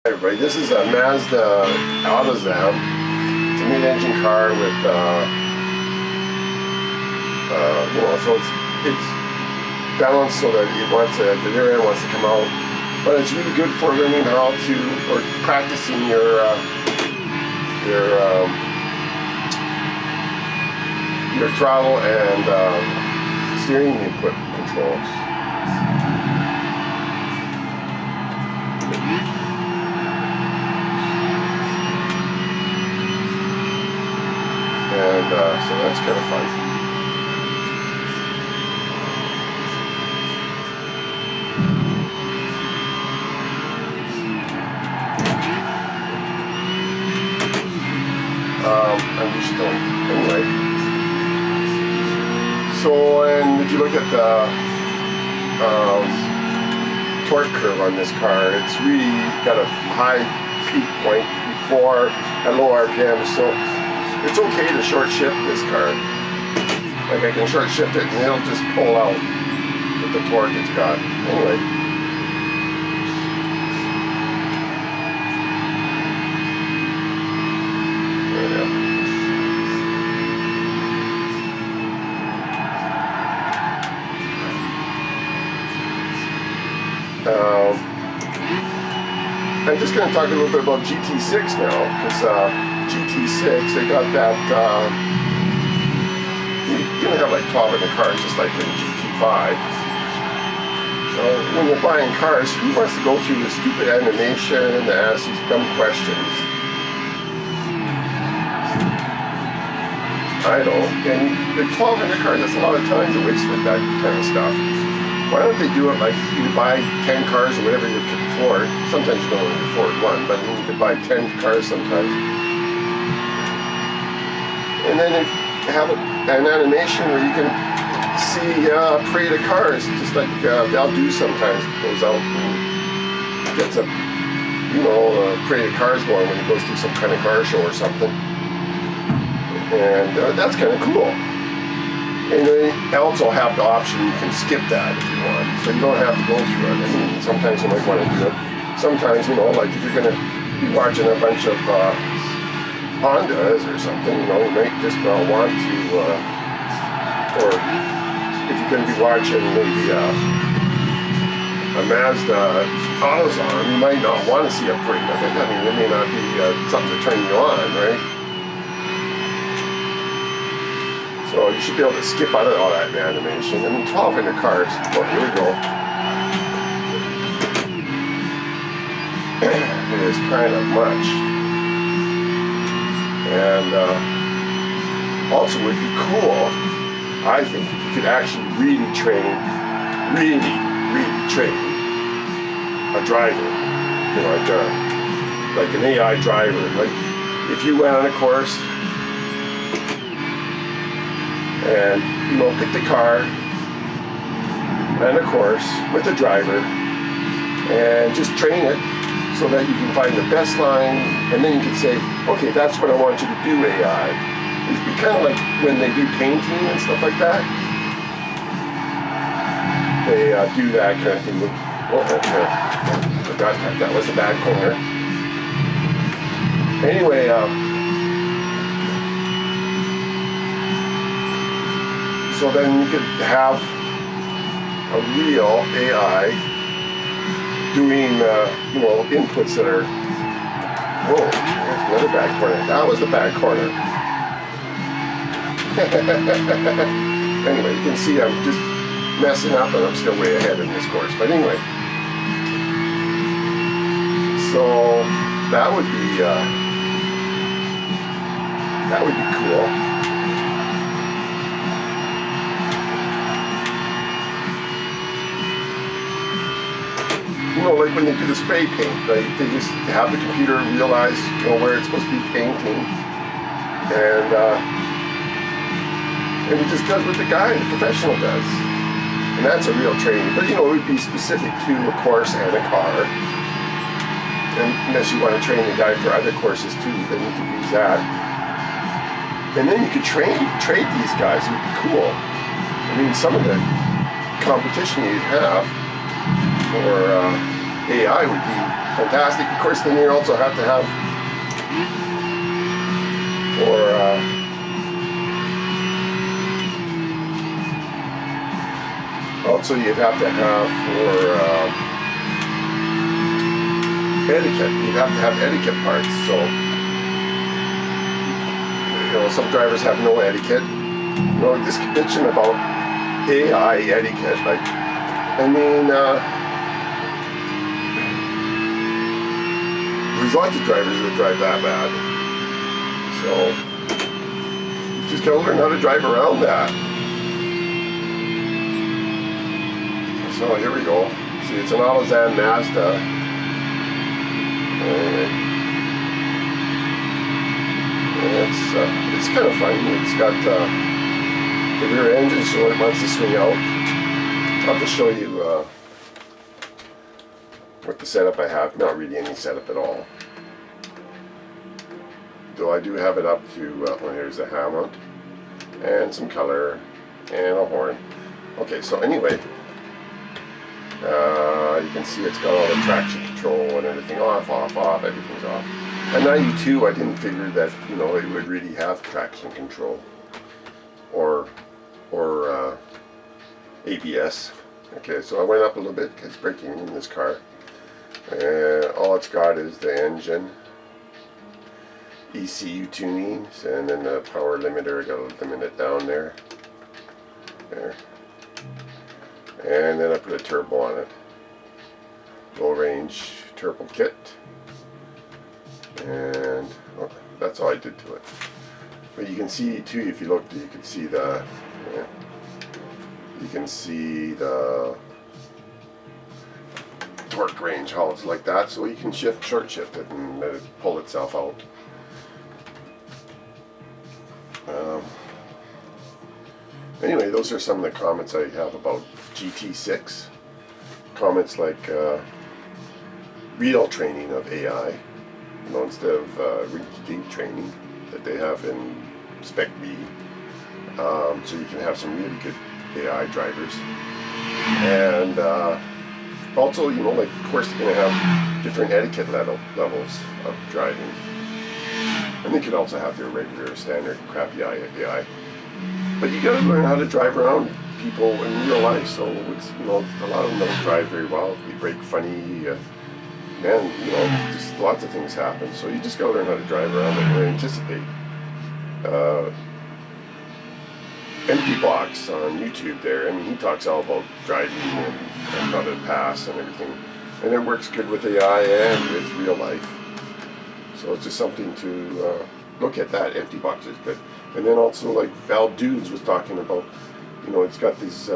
Everybody, this is a Mazda AutoZam. It's a mid-engine car with, so it's balanced so that it wants the rear end wants to come out, but it's really good for learning how to, or practicing your throttle and steering input controls. And so that's kind of fun. I'm just going anyway. So, and if you look at the torque curve on this car, it's really got a high peak point before at low RPM. So it's okay to short shift this car. Like I can short shift it and it'll just pull out with the torque it's got. Anyway. There we go. I'm just going to talk a little bit about GT6 now, because GT6, they got that, you're going to have like 12 in the car, just like in GT5. So when you're buying cars, who wants to go through the stupid animation and ask these dumb questions? I don't. And the 12 in the car, that's a lot of time to waste with that kind of stuff. Why don't they do it like you buy 10 cars or whatever you can afford? Sometimes you don't only afford one, but you can buy 10 cars sometimes. And then they have an animation where you can see a parade of cars, just like they'll do sometimes. It goes out and gets a, a parade of cars going when it goes through some kind of car show or something. And that's kind of cool. And they also have the option you can skip that if you want, so you don't have to go through it. I mean, sometimes you might want to do it. Sometimes, like if you're going to be watching a bunch of Hondas or something, you might just want to, or if you're going to be watching maybe a Mazda AutoZam, you might not want to see a parade of it. I mean, it may not be something to turn you on, right? So you should be able to skip out of all that animation. I mean, 12 in the cars. Oh, here we go. It is kind of much. And also would be cool, I think, if you could actually really train a driver. Like an AI driver. Like if you went on a course, and pick the car and a course with the driver and just train it so that you can find the best line, and then you can say, okay, that's what I want you to do, AI. It'd be kind of like when they do painting and stuff like that. They do that kind of thing. Oh, okay. I forgot that was a bad corner. Anyway, so then you could have a real AI doing, inputs that are, whoa, there's another bad corner. That was the bad corner. Anyway, you can see I'm just messing up and I'm still way ahead in this course. But anyway, so that would be cool. Like when they do the spray paint, they just have the computer realize, where it's supposed to be painting, and it just does what the professional does, and that's a real training. But it would be specific to a course and a car, and unless you want to train the guy for other courses too, then you could use that, and then you could trade these guys. It would be cool. I mean, some of the competition you'd have for AI would be fantastic. Of course, then you also have to have for also you'd have to have for etiquette. You'd have to have etiquette parts. So some drivers have no etiquette. This bitching about AI etiquette, like, I mean, there's lots of drivers that drive that bad. So you just gotta learn how to drive around that. So here we go. See, it's an AutoZam Mazda. Anyway, it's kind of fun. It's got the rear engine, so it wants to swing out. I'll have to show you what the setup I have. Not really any setup at all. Though I do have it up to, well, here's a ham mount, and some color, and a horn. Okay, so anyway, you can see it's got all the traction control and everything off, everything's off. At 92, I didn't figure that, it would really have traction control or ABS. Okay, so I went up a little bit because braking in this car. All it's got is the engine, ECU tunings, and then the power limiter. I got to limit it down there. And then I put a turbo on it. Low range turbo kit. And that's all I did to it. But you can see too, if you look, you can see the torque range, how it's like that, so you can short shift it and let it pull itself out. Anyway, those are some of the comments I have about GT6. Comments like real training of AI, instead of rinky-dink training that they have in Spec B. So you can have some really good AI drivers. And also, like, of course, they're going to have different etiquette levels of driving. And they could also have their regular, standard, crappy AI. But you got to learn how to drive around people in real life. So it's, a lot of them don't drive very well. They brake funny, and just lots of things happen. So you just got to learn how to drive around and anticipate. Empty Box on YouTube there. I mean, he talks all about driving and how to pass and everything. And it works good with AI and with real life. So it's just something to look at that. Empty Box is good. And then also, like Val Dudes was talking about, it's got these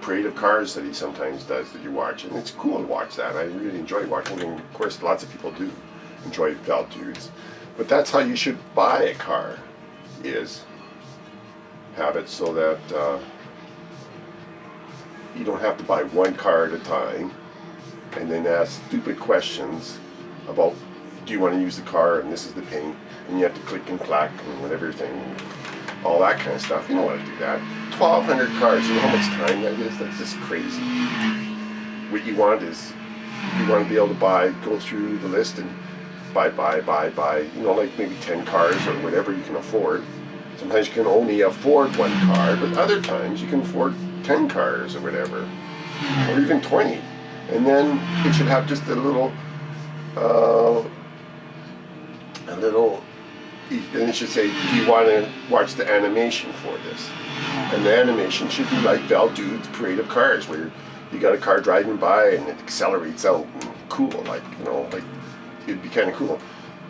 parade of cars that he sometimes does that you watch. And it's cool to watch that. I really enjoy watching. And of course, lots of people do enjoy Val Dudes. But that's how you should buy a car, is have it so that you don't have to buy one car at a time and then ask stupid questions about, do you want to use the car, and this is the paint, and you have to click and clack and whatever thing, all that kind of stuff. You don't want to do that. 1,200 cars, you know how much time that is? That's just crazy. What you want is, you want to be able to go through the list and buy, like maybe 10 cars or whatever you can afford. Sometimes you can only afford one car, but other times you can afford 10 cars or whatever, or even 20. And then it should have just a little, then it should say, do you want to watch the animation for this? And the animation should be like Val Dude's Parade of Cars, where you got a car driving by and it accelerates out and cool, like, like it'd be kind of cool.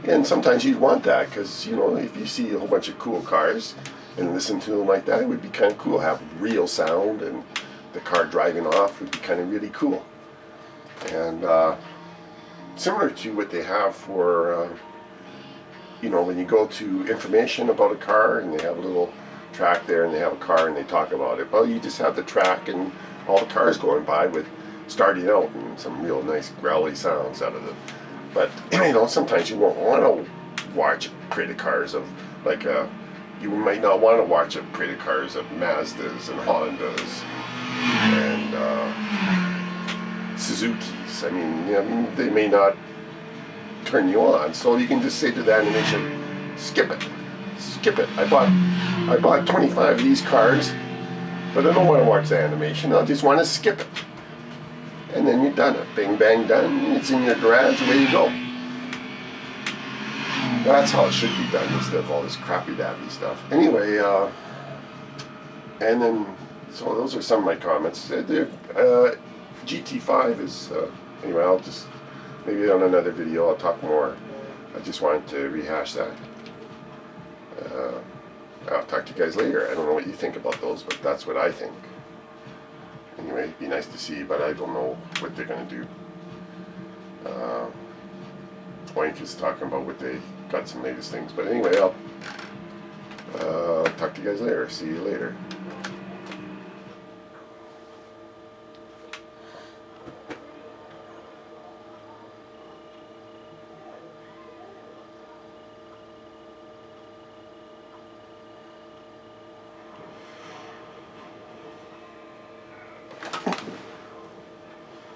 And sometimes you'd want that, because, if you see a whole bunch of cool cars and listen to them like that, it would be kind of cool. Have real sound and the car driving off would be kind of really cool. And similar to what they have for, when you go to information about a car and they have a little track there and they have a car and they talk about it. Well, you just have the track and all the cars going by with starting out and some real nice growly sounds out of it. But, sometimes you won't want to watch a parade of cars of, like, you might not want to watch a parade of cars of Mazdas and Hondas and Suzuki's. I mean, they may not turn you on, so you can just say to the animation, skip it, skip it. I bought 25 of these cars, but I don't want to watch the animation. I just want to skip it, and then you're done. Bing bang done. It's in your garage. Away you go. That's how it should be done instead of all this crappy dappy stuff. Anyway, and then so those are some of my comments. GT5 is anyway. I'll just maybe on another video I'll talk more. I just wanted to rehash that. I'll talk to you guys later. I don't know what you think about those, but that's what I think. Anyway, it'd be nice to see, but I don't know what they're going to do. Oink is talking about what they got some latest things. But anyway, I'll talk to you guys later. See you later.